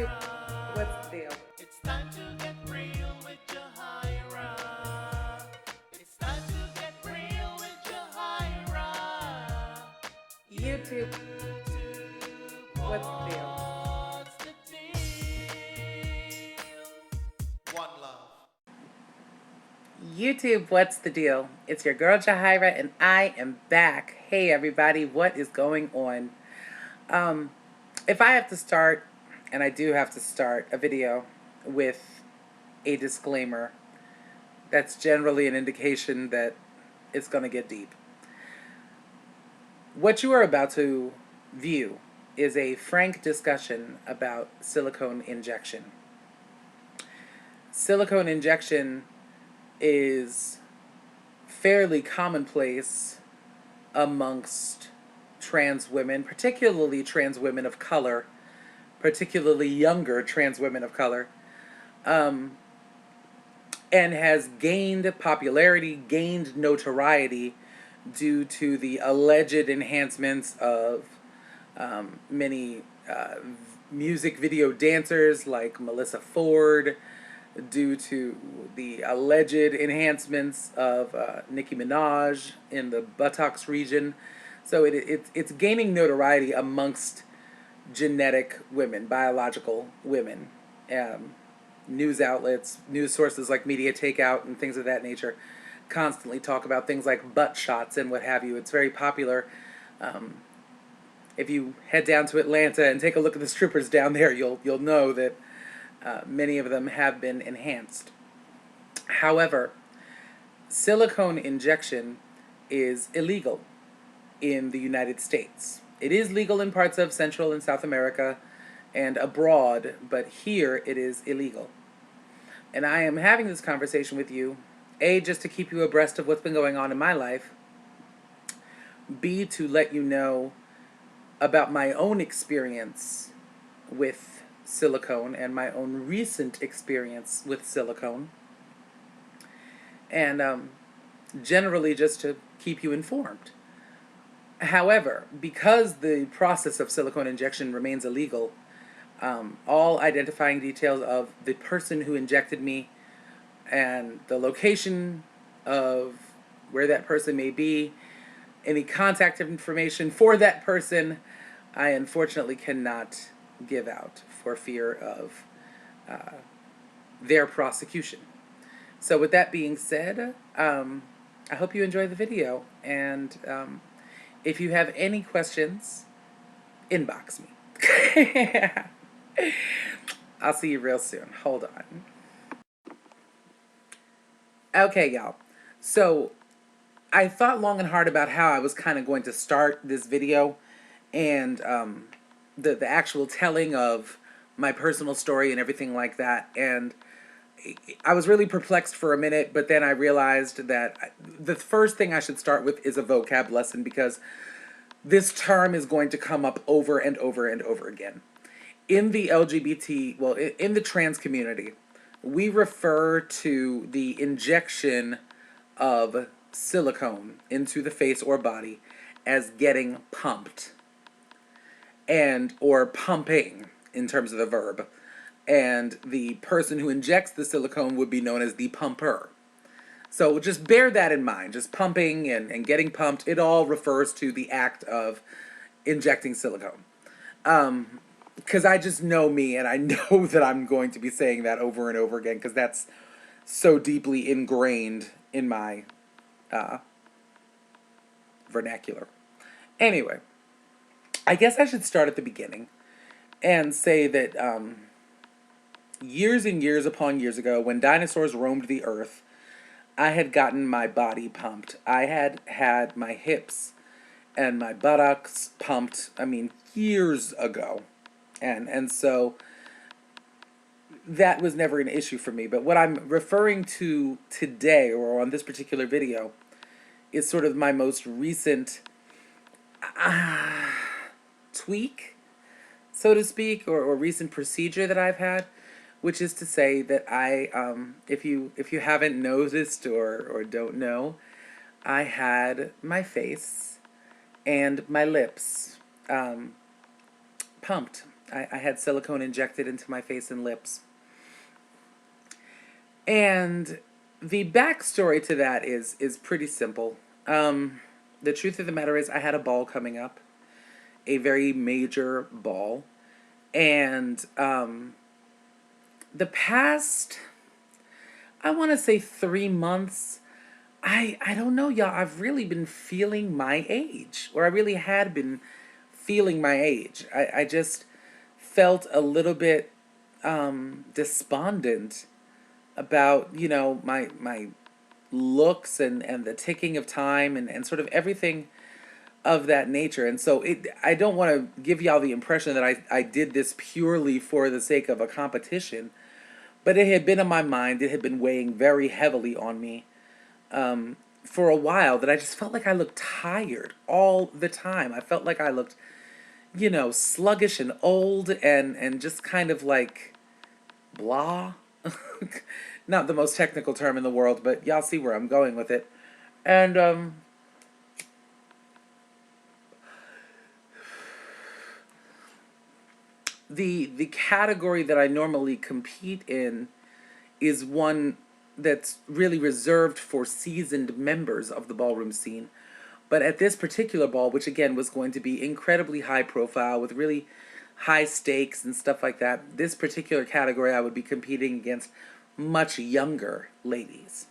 YouTube, what's the deal? It's time to get real with Jahira. It's time to get real with Jahira. YouTube, what's the deal? What's the deal? One love. YouTube, what's the deal? It's your girl Jahira, and I am back. Hey everybody, what is going on? If I have to start, and I do have to start a video with a disclaimer, that's generally an indication that it's going to get deep. What you are about to view is a frank discussion about silicone injection. Silicone injection is fairly commonplace amongst trans women, particularly trans women of color, particularly younger trans women of color, and has gained popularity, gained notoriety due to the alleged enhancements of many music video dancers like Melissa Ford, due to the alleged enhancements of Nicki Minaj in the buttocks region. So it's gaining notoriety amongst genetic women, biological women. News outlets, news sources like Media Takeout and things of that nature constantly talk about things like butt shots and what have you. It's very popular. If you head down to Atlanta and take a look at the strippers down there, you'll know that many of them have been enhanced. However, silicone injection is illegal in the United States. It is legal in parts of Central and South America and abroad, but here it is illegal. And I am having this conversation with you, A, just to keep you abreast of what's been going on in my life, B, to let you know about my own experience with silicone and my own recent experience with silicone, and generally just to keep you informed. However, because the process of silicone injection remains illegal, all identifying details of the person who injected me and the location of where that person may be, any contact information for that person, I unfortunately cannot give out for fear of their prosecution. So with that being said, I hope you enjoy the video, and if you have any questions, inbox me. I'll see you real soon. Hold on. Okay, y'all. So I thought long and hard about how I was kind of going to start this video, and the actual telling of my personal story and everything like that. And I was really perplexed for a minute, but then I realized that the first thing I should start with is a vocab lesson, because this term is going to come up over and over and over again. In the LGBT, well, in the trans community, we refer to the injection of silicone into the face or body as getting pumped, and or pumping in terms of the verb. And the person who injects the silicone would be known as the pumper. So just bear that in mind. Just pumping and getting pumped, it all refers to the act of injecting silicone. Because I just know me, and I know that I'm going to be saying that over and over again, because that's so deeply ingrained in my vernacular. Anyway, I guess I should start at the beginning and say that years and years upon years ago, when dinosaurs roamed the earth, I had gotten my body pumped. I had had my hips and my buttocks pumped, years ago. And so that was never an issue for me. But what I'm referring to today, or on this particular video, is sort of my most recent tweak, so to speak, or recent procedure that I've had, which is to say that I, if you haven't noticed or don't know, I had my face and my lips pumped I had silicone injected into my face and lips. And the backstory to that is pretty simple. The truth of the matter is, I had a ball coming up, a very major ball, and the past, I want to say 3 months, I don't know, y'all. I've really been feeling my age, or I really had been feeling my age. I just felt a little bit despondent about, my looks and the ticking of time and sort of everything of that nature. And so I don't want to give y'all the impression that I did this purely for the sake of a competition, but it had been on my mind. It had been weighing very heavily on me for a while, that I just felt like I looked tired all the time. I felt like I looked, sluggish and old and just kind of like blah. Not the most technical term in the world, but y'all see where I'm going with it. And the category that I normally compete in is one that's really reserved for seasoned members of the ballroom scene. But at this particular ball, which again was going to be incredibly high profile with really high stakes and stuff like that, this particular category I would be competing against much younger ladies.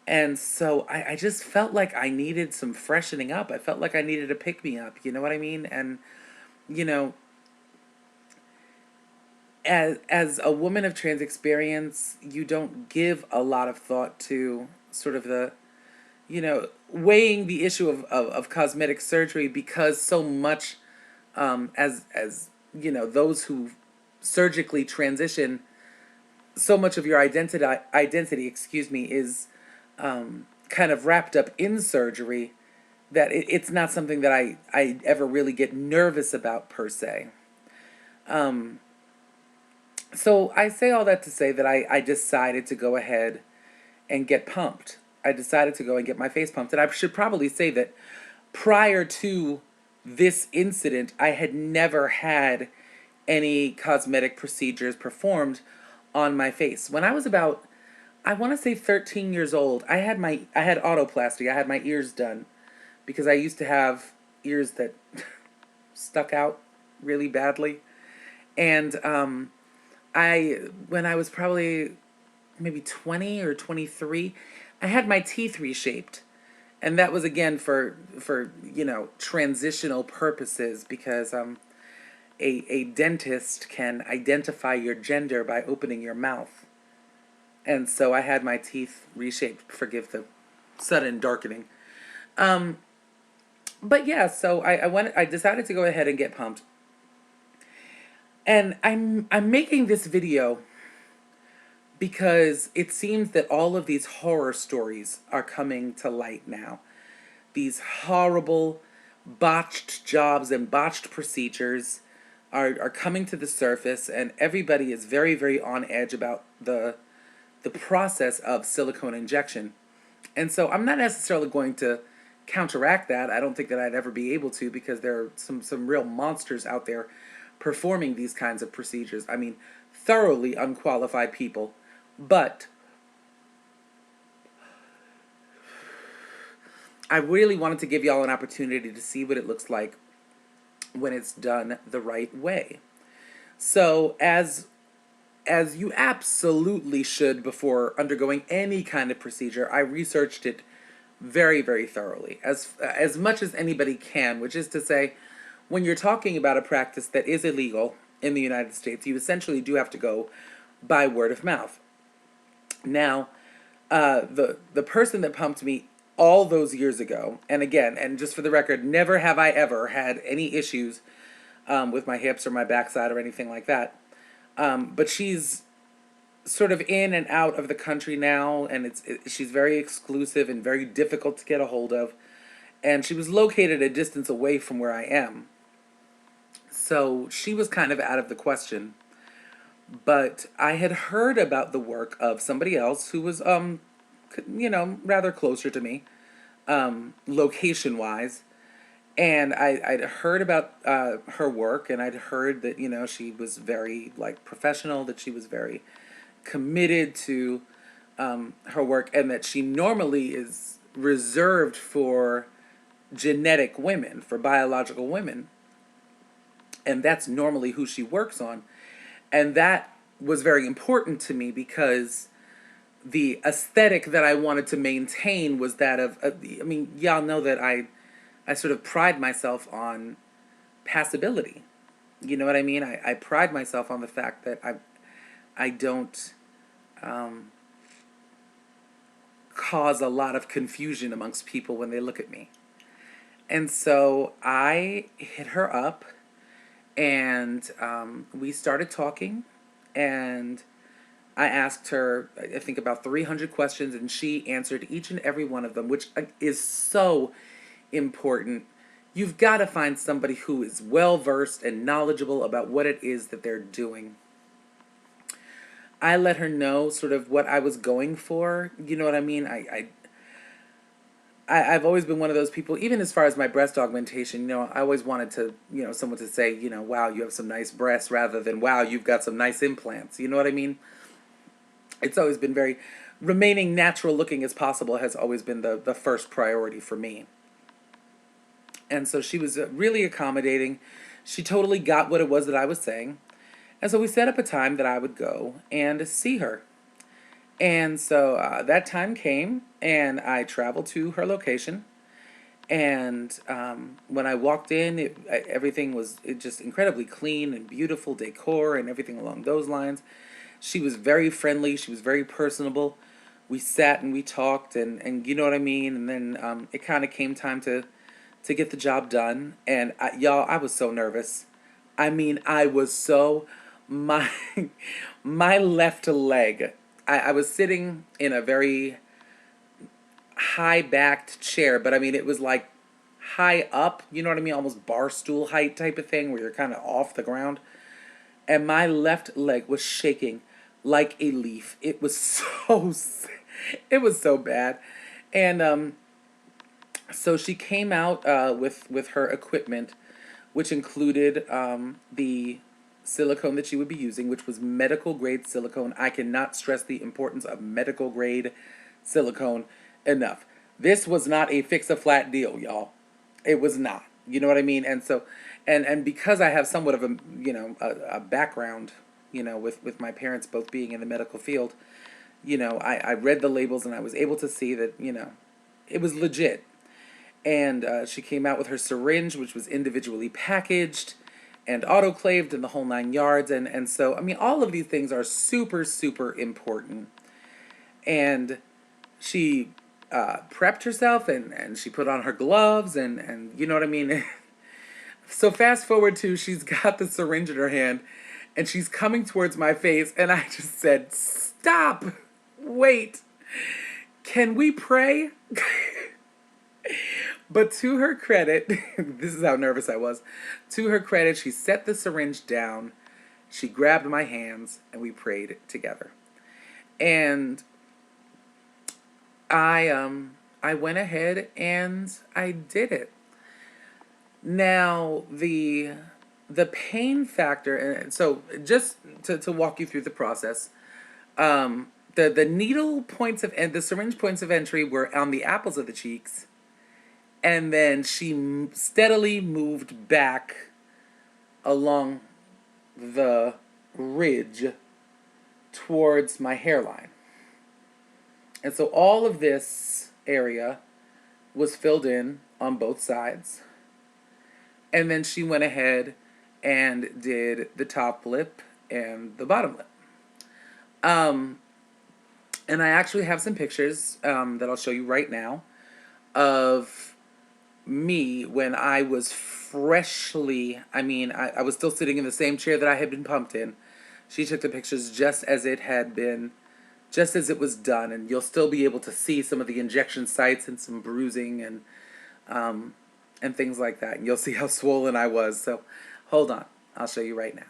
And so I just felt like I needed some freshening up. I felt like I needed a pick me up, you know what I mean? And, you know, as a woman of trans experience, you don't give a lot of thought to sort of the, weighing the issue of cosmetic surgery, because so much, as those who surgically transition, so much of your identity, excuse me, is kind of wrapped up in surgery, that it's not something that I ever really get nervous about per se. So I say all that to say that I decided to go ahead and get pumped. I decided to go and get my face pumped. And I should probably say that prior to this incident, I had never had any cosmetic procedures performed on my face. When I was about, I want to say 13 years old, I had autoplasty. I had my ears done because I used to have ears that stuck out really badly. And when I was probably maybe 20 or 23, I had my teeth reshaped. And that was again for transitional purposes, because a dentist can identify your gender by opening your mouth. And so I had my teeth reshaped. Forgive the sudden darkening. But yeah, so I decided to go ahead and get pumped. And I'm making this video because it seems that all of these horror stories are coming to light now. These horrible botched jobs and botched procedures are coming to the surface, and everybody is very, very on edge about the process of silicone injection. And so I'm not necessarily going to counteract that. I don't think that I'd ever be able to, because there are some real monsters out there performing these kinds of procedures. I mean, thoroughly unqualified people. But I really wanted to give y'all an opportunity to see what it looks like when it's done the right way. So as you absolutely should before undergoing any kind of procedure, I researched it very, very thoroughly, as much as anybody can, which is to say, when you're talking about a practice that is illegal in the United States, you essentially do have to go by word of mouth. Now, the person that pumped me all those years ago, and again, and just for the record, never have I ever had any issues with my hips or my backside or anything like that. But she's sort of in and out of the country now, and she's very exclusive and very difficult to get a hold of. And she was located a distance away from where I am. So she was kind of out of the question. But I had heard about the work of somebody else who was, rather closer to me, location-wise. And I'd heard about her work, and I'd heard that, she was very, like, professional, that she was very committed to her work, and that she normally is reserved for genetic women, for biological women. And that's normally who she works on. And that was very important to me because the aesthetic that I wanted to maintain was that of I mean, y'all know that I sort of pride myself on passability. You know what I mean? I pride myself on the fact that I don't um, cause a lot of confusion amongst people when they look at me. And so I hit her up, and we started talking, and I asked her, I think, about 300 questions, and she answered each and every one of them, which is so important. You've got to find somebody who is well versed and knowledgeable about what it is that they're doing. I let her know sort of what I was going for. You know what I mean? I've always been one of those people, even as far as my breast augmentation, I always wanted to, someone to say, wow, you have some nice breasts, rather than, wow, you've got some nice implants. You know what I mean? It's always been very, remaining natural looking as possible has always been the first priority for me. And so she was really accommodating. She totally got what it was that I was saying. And so we set up a time that I would go and see her. And so that time came, and I traveled to her location. And when I walked in, everything was just incredibly clean and beautiful decor and everything along those lines. She was very friendly. She was very personable. We sat and we talked, and you know what I mean. And then it kind of came time to get the job done. And y'all, I was so nervous. I mean, I was so my my left leg. I was sitting in a very high backed chair, but I mean, it was like high up, you know what I mean? Almost bar stool height type of thing, where you're kind of off the ground. And my left leg was shaking like a leaf. It was it was so bad. And so she came out with her equipment, which included the silicone that she would be using, which was medical grade silicone. I cannot stress the importance of medical grade silicone enough. This was not a fix a flat deal, y'all. It was not. You know what I mean? And so, and because I have somewhat of a a background, with my parents both being in the medical field, I read the labels, and I was able to see that it was legit. And she came out with her syringe, which was individually packaged and autoclaved and the whole 9 yards. And so, I mean, all of these things are super, super important. And she prepped herself, and she put on her gloves, and you know what I mean? So fast forward to, she's got the syringe in her hand, and she's coming towards my face, and I just said, "Stop! Wait! Can we pray?" But to her credit, this is how nervous I was. To her credit, she set the syringe down, she grabbed my hands, and we prayed together. And I went ahead and I did it. Now the pain factor, and so just to walk you through the process, the needle points of, and the syringe points of entry were on the apples of the cheeks, and then she steadily moved back along the ridge towards my hairline. And so all of this area was filled in on both sides. And then she went ahead and did the top lip and the bottom lip. Um, and I actually have some pictures that I'll show you right now of me when I was freshly, I was still sitting in the same chair that I had been pumped in. She took the pictures just as it had been, just as it was done, and you'll still be able to see some of the injection sites and some bruising and things like that. And you'll see how swollen I was. So hold on, I'll show you right now.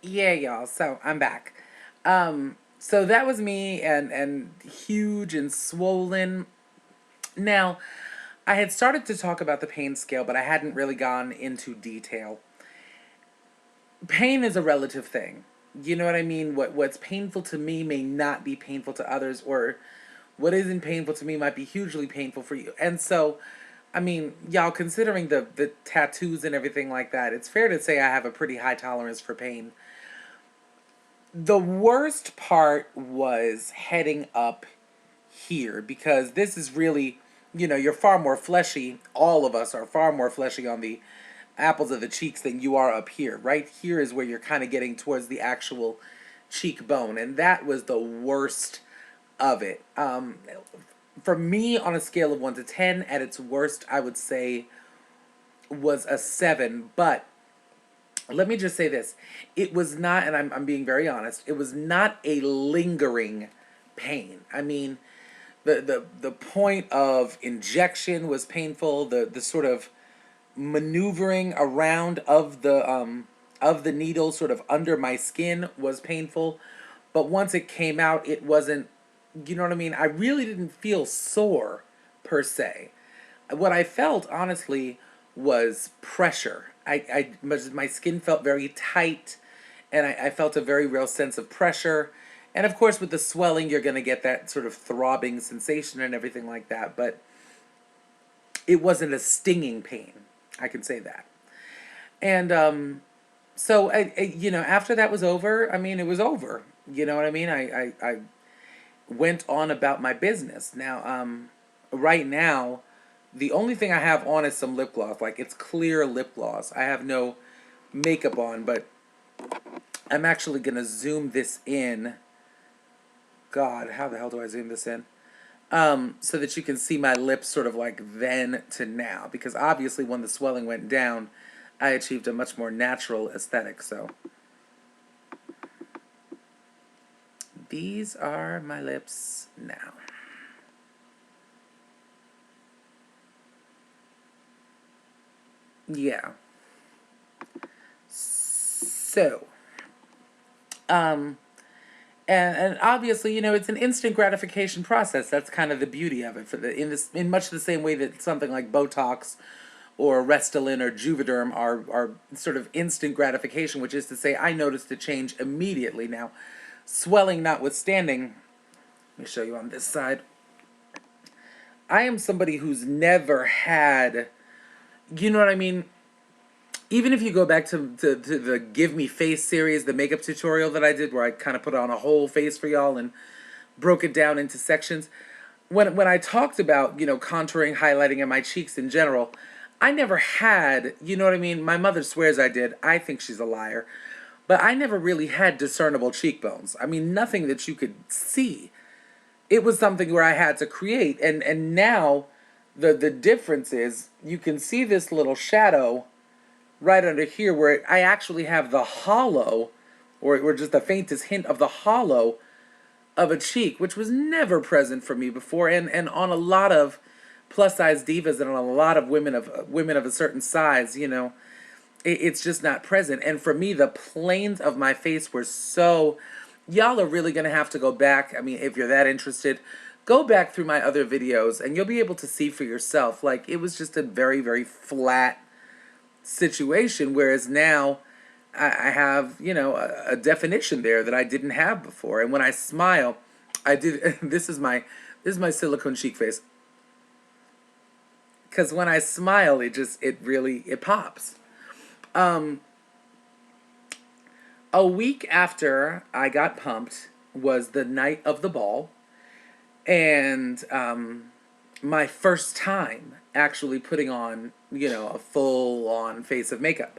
Yeah, y'all. So I'm back. So that was me, and huge and swollen. Now, I had started to talk about the pain scale, but I hadn't really gone into detail. Pain is a relative thing. You know what I mean? What's painful to me may not be painful to others, or what isn't painful to me might be hugely painful for you. And so, I mean, y'all, considering the tattoos and everything like that, it's fair to say I have a pretty high tolerance for pain. The worst part was heading up here, because this is really, you're far more fleshy. All of us are far more fleshy on the apples of the cheeks than you are up here. Right here is where you're kind of getting towards the actual cheekbone, and that was the worst of it. For me, on a scale of 1 to 10, at its worst, I would say was a 7. But let me just say this. It was not, and I'm being very honest, it was not a lingering pain. I mean, the point of injection was painful. The sort of maneuvering around of the needle sort of under my skin was painful. But once it came out, it wasn't, you know what I mean? I really didn't feel sore per se. What I felt, honestly, was pressure. My skin felt very tight, and I felt a very real sense of pressure. And of course, with the swelling, you're going to get that sort of throbbing sensation and everything like that. But it wasn't a stinging pain. I can say that. And so, after that was over, I mean, it was over. You know what I mean? I went on about my business. Now, right now, the only thing I have on is some lip gloss. Like, it's clear lip gloss. I have no makeup on, but I'm actually going to zoom this in. God, how the hell do I zoom this in? So that you can see my lips sort of like then to now. Because obviously when the swelling went down, I achieved a much more natural aesthetic. So these are my lips now. Yeah. So, and obviously, it's an instant gratification process. That's kind of the beauty of it. In much the same way that something like Botox or Restylane or Juvederm are sort of instant gratification, which is to say, I noticed a change immediately. Now, swelling notwithstanding, let me show you on this side. I am somebody who's never had, you know what I mean? Even if you go back to the Give Me Face series, the makeup tutorial that I did, where I kind of put on a whole face for y'all and broke it down into sections, when I talked about, contouring, highlighting, and my cheeks in general, I never had, you know what I mean? My mother swears I did. I think she's a liar. But I never really had discernible cheekbones. I mean, nothing that you could see. It was something where I had to create. And now the difference is you can see this little shadow right under here where I actually have the hollow, or just the faintest hint of the hollow of a cheek, which was never present for me before. And on a lot of plus size divas and on a lot of women of a certain size, it's just not present. And for me, the planes of my face were so, y'all are really gonna have to go back. I mean, if you're that interested, go back through my other videos and you'll be able to see for yourself. Like, it was just a very, very flat situation, whereas now I have, a definition there that I didn't have before. And when I smile, I did, this is my silicone cheek face. Because when I smile, it pops. A week after I got pumped was the night of the ball, and my first time actually putting on, a full-on face of makeup.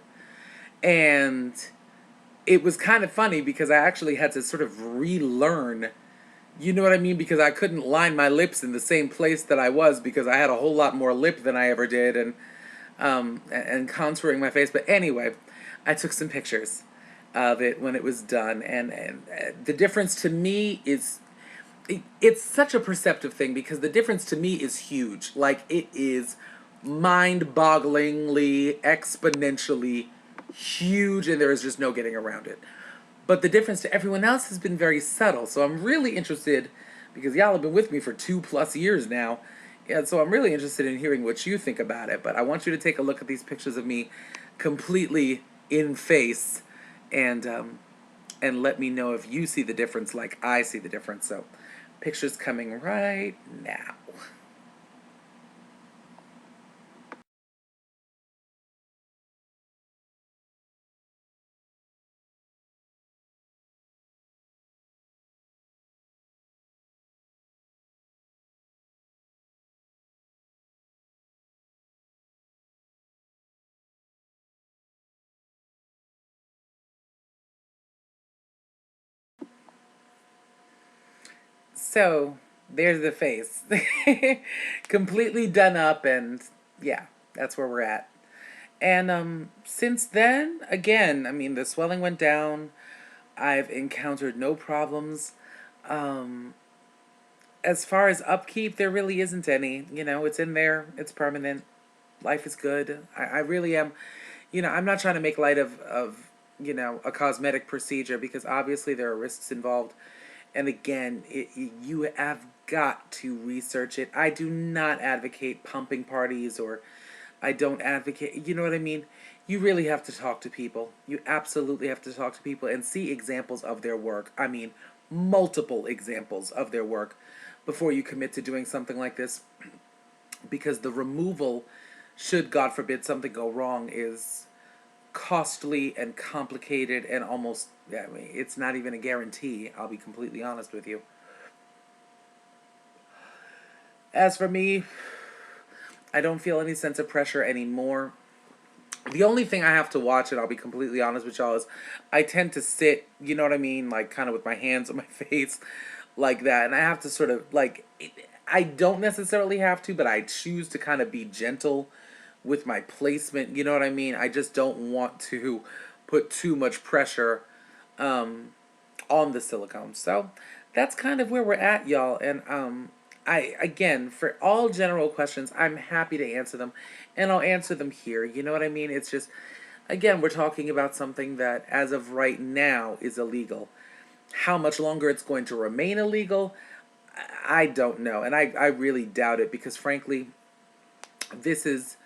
And it was kind of funny because I actually had to sort of relearn, you know what I mean? Because I couldn't line my lips in the same place that I was, because I had a whole lot more lip than I ever did, and contouring my face. But anyway, I took some pictures of it when it was done, and the difference to me is, it's such a perceptive thing, because the difference to me is huge. Like, it is mind-bogglingly, exponentially huge, and there is just no getting around it. But the difference to everyone else has been very subtle. So I'm really interested, because y'all have been with me for 2+ years now. And so I'm really interested in hearing what you think about it. But I want you to take a look at these pictures of me completely in face, and let me know if you see the difference like I see the difference. So pictures coming right now. So there's the face. Completely done up, and yeah, that's where we're at. And since then, again, I mean, the swelling went down. I've encountered no problems. Um, as far as upkeep, there really isn't any. You know, it's in there, it's permanent. Life is good. I really am. You know, I'm not trying to make light of, a cosmetic procedure, because obviously there are risks involved. And again, you have got to research it. I do not advocate pumping parties, or I don't advocate, you know what I mean? You really have to talk to people. You absolutely have to talk to people and see examples of their work. I mean, multiple examples of their work before you commit to doing something like this, because the removal, should God forbid something go wrong, is costly and complicated, and almost, yeah, I mean, it's not even a guarantee. I'll be completely honest with you. As for me, I don't feel any sense of pressure anymore. The only thing I have to watch, and I'll be completely honest with y'all, is I tend to sit, you know what I mean, like kind of with my hands on my face, like that. And I have to sort of, like, I don't necessarily have to, but I choose to kind of be gentle with my placement, you know what I mean? I just don't want to put too much pressure um, on the silicone. So that's kind of where we're at, y'all. And I, again, for all general questions, I'm happy to answer them, and I'll answer them here. You know what I mean? It's just, again, we're talking about something that, as of right now, is illegal. How much longer it's going to remain illegal, I don't know, and I really doubt it, because frankly, this is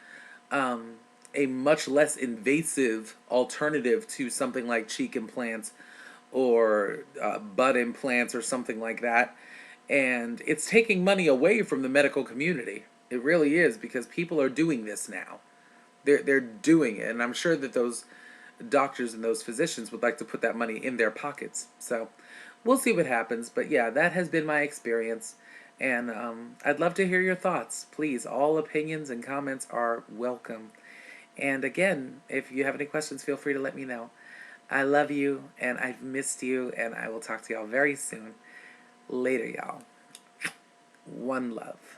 um, a much less invasive alternative to something like cheek implants, or butt implants, or something like that. And it's taking money away from the medical community. It really is, because people are doing this now. They're doing it, and I'm sure that those doctors and those physicians would like to put that money in their pockets. So we'll see what happens. But yeah, that has been my experience. And I'd love to hear your thoughts. Please, all opinions and comments are welcome. And again, if you have any questions, feel free to let me know. I love you, and I've missed you, and I will talk to y'all very soon. Later, y'all. One love.